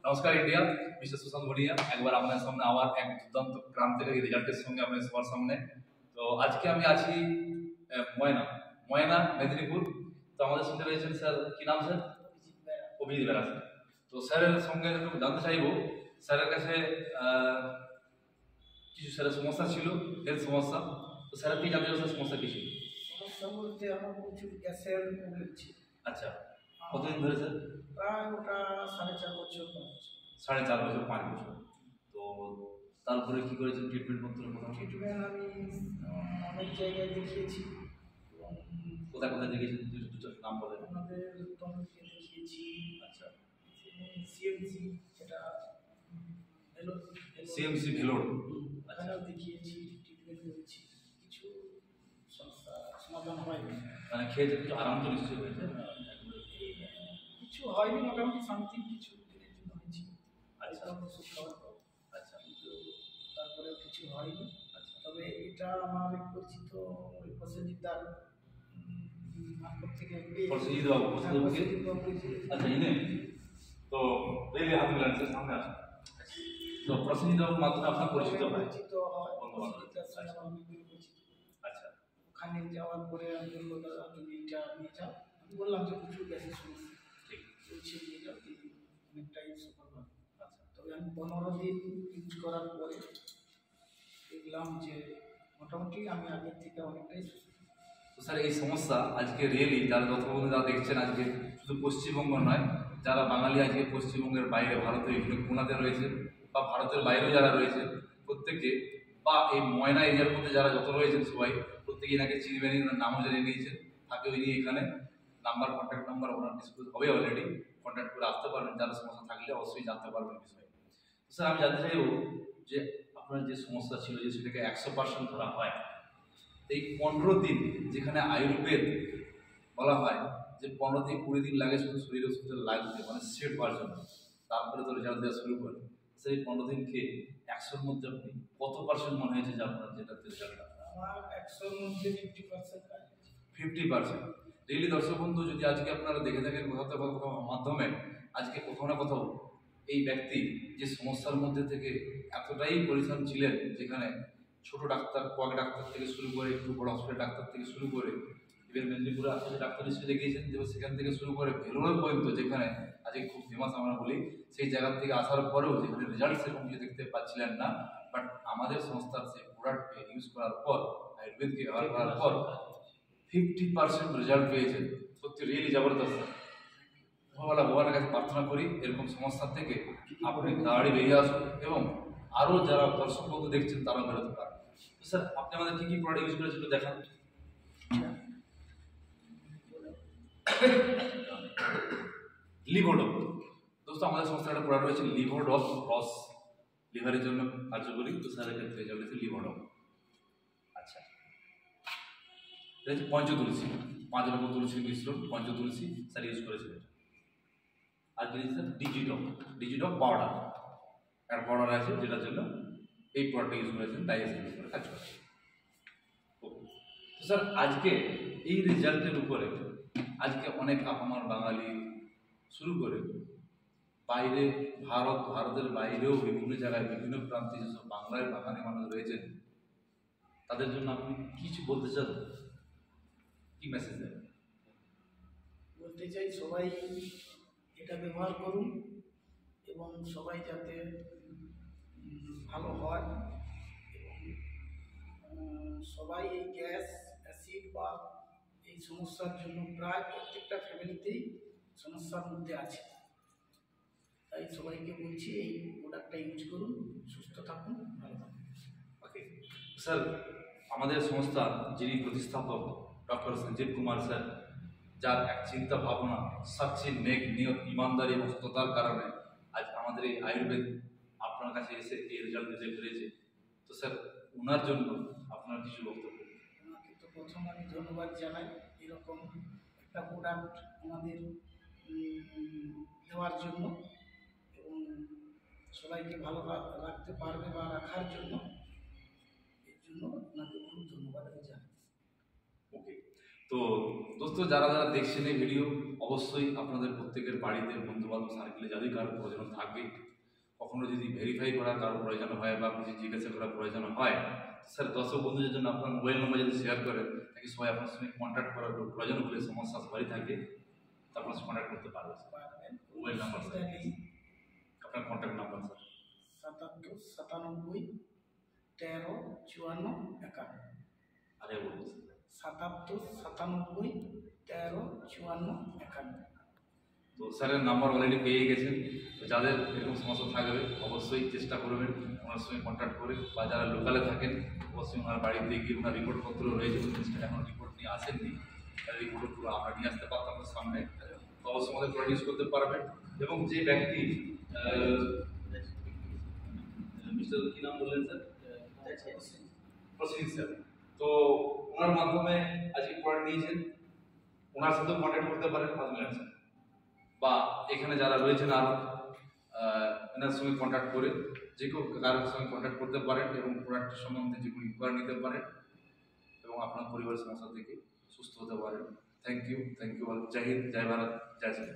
নমস্কার India, mister Sushant Bhutia একবার আপনার সামনে আবার এক দুর্দান্ত ক্রান্তিক রেজাল্টের সঙ্গে আপনার সবার সামনে। তো আজকে আমি আছি ময়না মেদিনীপুর। তো আমাদের সঙ্গে রয়েছেন স্যার, কি নাম স্যার? অভিজিৎ বেরা স্যার। তো স্যারের সঙ্গে একটু জানতে চাইবো, স্যারের কাছে কিছু স্যারের সমস্যা ছিল, হেলথ সমস্যা। তো স্যারের কি জানতে চাইবো, সমস্যা কি ছিল? সমস্যা বলতে আমার প্রচুর গ্যাসের প্রবলেম ছিল। আচ্ছা, কতদিন ধরে স্যার? প্রায় ওটা 4.5 বছর। 4.5 বছর 5 বছর। তো তারপরে কি করেছেন ট্রিটমেন্ট পত্র? ট্রিটমেন্ট আমি অনেক জায়গায় দেখিয়েছি। কোথায় কোথায় দেখিয়েছেন, দুটো নাম বলেন। আমাদের তমলুকে দেখিয়েছি। আচ্ছা, সিএমসি, যেটা সিএমসি ভেলোর, আচ্ছা, দেখিয়েছি, ট্রিটমেন্ট করেছি। কিছু সমস্যা সমাধান হয়নি। মানে খেয়ে কিছু আরাম তো নিশ্চয়ই হয়েছে? কিছু হয়নি, মোটামুটি সামথিং কিছু দিনের জন্য হয়েছে। আচ্ছা, ওষুধ খাওয়ার পর। আচ্ছা, কিন্তু তারপরে কিছু হয়নি। আচ্ছা, তবে এটা আমার পরিচিত প্রসেনজিৎদার মারফত থেকে প্রসেনজিৎ বাবু, আচ্ছা ইনি তো রেলে হাত মিলান স্যার, সামনে আসুন। তো প্রসেনজিৎ বাবুর মাধ্যমে আপনার পরিচিত হয়? প্রসেনজিৎদার সঙ্গে আমার অনেকদিন পরিচিত। আচ্ছা, ওখানে যাওয়ার পরে আমি বললো, দাদা তুমি এটা নিয়ে যাও। আমি বললাম যে প্রচুর গ্যাসের সমস্যা, ঠিক বলছে নিয়ে যাও, অনেকটাই সফল হবে। আচ্ছা, তবে আমি 15 দিন ইউজ করার পরে দেখলাম যে মোটামুটি আমি আগের থেকে অনেকটাই সুস্থ। তো স্যার এই সমস্যা আজকে রিয়েলি যারা যতক্ষণ যারা দেখছেন, আজকে শুধু পশ্চিমবঙ্গ নয়, যারা বাঙালি আজকে পশ্চিমবঙ্গের বাইরে ভারতের বিভিন্ন কোণাতে রয়েছে বা ভারতের বাইরেও যারা রয়েছে, প্রত্যেকে বা এই ময়না এরিয়ার মধ্যে যারা যত রয়েছেন সবাই প্রত্যেকে এনাকে চিনবেন, এনার নামও জানিয়ে নিয়েছেন। থাকে ইনি এখানে নাম্বার, কন্ট্যাক্ট নাম্বার ওনার ডিসপ্লে হবে অলরেডি, কন্ট্যাক্ট করে আসতে পারবেন। যারা সমস্যা থাকলে অবশ্যই জানতে পারবেন বিষয়ে। স্যার আমি জানতে চাইব যে আপনার যে সমস্যা ছিল, যে সেটাকে 100% ধরা হয়, এই 15 দিন যেখানে আয়ুর্বেদ বলা হয় যে 15 থেকে 20 দিন লাগে শুধু শরীরে সুস্থ লাগবে, মানে সেট হওয়ার জন্য, তারপরে তো রেজাল্ট দেওয়া শুরু করে। সেই 15 দিন খেয়ে 100-র মধ্যে আপনি কত পার্সেন্ট মনে হয়েছে যে আপনার যেটাতে রেজাল্ট? আমার 100-র মধ্যে 50% কাজ। 50%। রিয়েলি দর্শক বন্ধু, যদি আজকে আপনারা দেখে থাকেন কোথাও মাধ্যমে, আজকে কোথাও না কোথাও এই ব্যক্তি যে সমস্যার মধ্যে থেকে এতটাই পরিশ্রম ছিলেন, যেখানে ছোট ডাক্তার, কোয়াক ডাক্তার থেকে শুরু করে একটু বড় হসপিটাল ডাক্তার থেকে শুরু করে, ইভেন মেদিনীপুরে আশেপাশে ডাক্তার হিসেবে দেখিয়েছেন, যে সেখান থেকে শুরু করে ভেলোর পর্যন্ত, যেখানে আজকে খুব ফেমাস আমরা বলি, সেই জায়গা থেকে আসার পরেও যেখানে রেজাল্ট সেরকম কিছু দেখতে পাচ্ছিলেন না, বাট আমাদের সংস্থার সেই প্রোডাক্টকে ইউজ করার পর, আয়ুর্বেদকে ব্যবহার করার পর 50% রেজাল্ট পেয়েছেন। সত্যি রিয়েলি জবরদস্ত। ভগবানের কাছে প্রার্থনা করি এরকম সমস্যা থেকে আপনি তাড়াতাড়ি বেরিয়ে আসুন এবং আরও যারা দর্শক বন্ধু দেখছেন তারা বেরোতে পারেন। তো স্যার আপনি আমাদের কী কী প্রোডাক্ট ইউজ করেছেন একটু দেখান। লিভোডপ, দোস্ত আমাদের সংস্থার একটা প্রোডাক্ট রয়েছে লিভোডপ ক্রস, লিভারের জন্য কার্যকরী। তো স্যারের ক্ষেত্রে রেজাল্ট হচ্ছে লিভোডপ। আচ্ছা, এটা হচ্ছে পঞ্চতুলসী, 5 রকম তুলসী মিশ্রণ, পঞ্চতুলসী স্যার ইউজ করেছিলেন। আর কি স্যার ডিজিটক পাউডার, একটা পাউডার আছে যেটার জন্য এই প্রোডাক্টটা ইউজ করেছেন, ডাইজেশন করে কাজ করে। তো স্যার আজকে এই রেজাল্টের উপরে আজকে অনেক আমার বাঙালি শুরু করে বাইরে, ভারতের বাইরেও বিভিন্ন জায়গায় বিভিন্ন প্রান্তে যেসব বাংলায় বাঙালি মানুষ রয়েছেন, তাদের জন্য আপনি কিছু বলতে চান, কি মেসেজ দেন? বলতে চাই সবাই এটা ব্যবহার করুন এবং সবাই যাতে ভালো হয়, এবং সবাই এই গ্যাস, অ্যাসিড বা এই সমস্যার জন্য প্রায় প্রত্যেকটা ফ্যামিলিতেই সমস্যার মধ্যে আছে। তাই সবাইকে বলছি এই প্রোডাক্টটা ইউজ করুন, সুস্থ থাকুন, ভালো থাকুন। ওকে স্যার, আমাদের সংস্থা যিনি প্রতিস্থাপক ডক্টর সঞ্জীব কুমার স্যার, যার এক চিন্তা ভাবনা, সচ্চি নেক নিয়ত, ইমানদারি এবং সততার কারণে আজ আমাদের এই আয়ুর্বেদ আপনার কাছে এসে এই রেজাল্ট দিতে পেরেছে। তো স্যার ওনার জন্য আপনার কিছু বক্তব্য? ওনাকে তো প্রথম আমি ধন্যবাদ জানাই এরকম একটা প্রোডাক্ট আমাদের দেওয়ার জন্য এবং সবাইকে ভালো রাখতে পারবে বা রাখার জন্য, এর জন্য ওনাকে খুব ধন্যবাদ জানাই। ওকে, তো দোস্ত যারা যারা দেখছেন এই ভিডিও, অবশ্যই আপনাদের প্রত্যেকের বাড়িতে বন্ধুবান্ধব সার্কেলে যাদের কারো প্রয়োজন থাকবে, কখনো যদি ভেরিফাই করার কারো প্রয়োজন হয় বা কিছু জিজ্ঞাসা করার প্রয়োজন হয়, স্যার দর্শক বন্ধুদের জন্য আপনার মোবাইল নম্বর যদি শেয়ার করেন, তাকে সবাই আপনার সঙ্গে কন্ট্যাক্ট করার প্রয়োজন হলে, সমস্যা সবারই থাকে, তো আপনার সঙ্গে কন্ট্যাক্ট করতে পারবে। পারবেন। মোবাইল নাম্বার স্যার, আপনার কন্ট্যাক্ট নাম্বার স্যার। 77 97 13 54 51। আরে বলুন স্যার। 77 97 13 54 51। তো স্যারের নাম্বার অলরেডি পেয়ে গেছেন। তো যাদের এরকম সমস্যা থাকবে অবশ্যই চেষ্টা করবেন ওনার সঙ্গে কন্ট্যাক্ট করে, বা যারা লোকালে থাকেন অবশ্যই ওনার বাড়িতে গিয়ে ওনার রিপোর্টপত্র রয়েছে, এখন রিপোর্ট নিয়ে আসেননি, তাহলে রিপোর্টগুলো আমরা নিয়ে আসতে পারতাম আপনার সামনে, তো অবশ্যই আমাদের প্রডিউস করতে পারবেন। এবং যে ব্যক্তি মিস্টার কি নাম বললেন স্যার? প্রসিং স্যার, তো ওনার মাধ্যমে আজকে পয়েন্ট নিয়েছেন, ওনার সাথেও কন্ট্যাক্ট করতে পারেন আজমির স্যার, বা এখানে যারা রয়েছেন আরও এনার সঙ্গে কন্ট্যাক্ট করে যে কেউ কারোর সঙ্গে কন্ট্যাক্ট করতে পারেন এবং প্রোডাক্ট সম্বন্ধে যে কোনো ইনকোয়ারি নিতে পারেন এবং আপনার পরিবারের সমস্যা থেকে সুস্থ হতে পারেন। Thank you all. জয় হিন্দ, জয় ভারত, জয় শ্রী।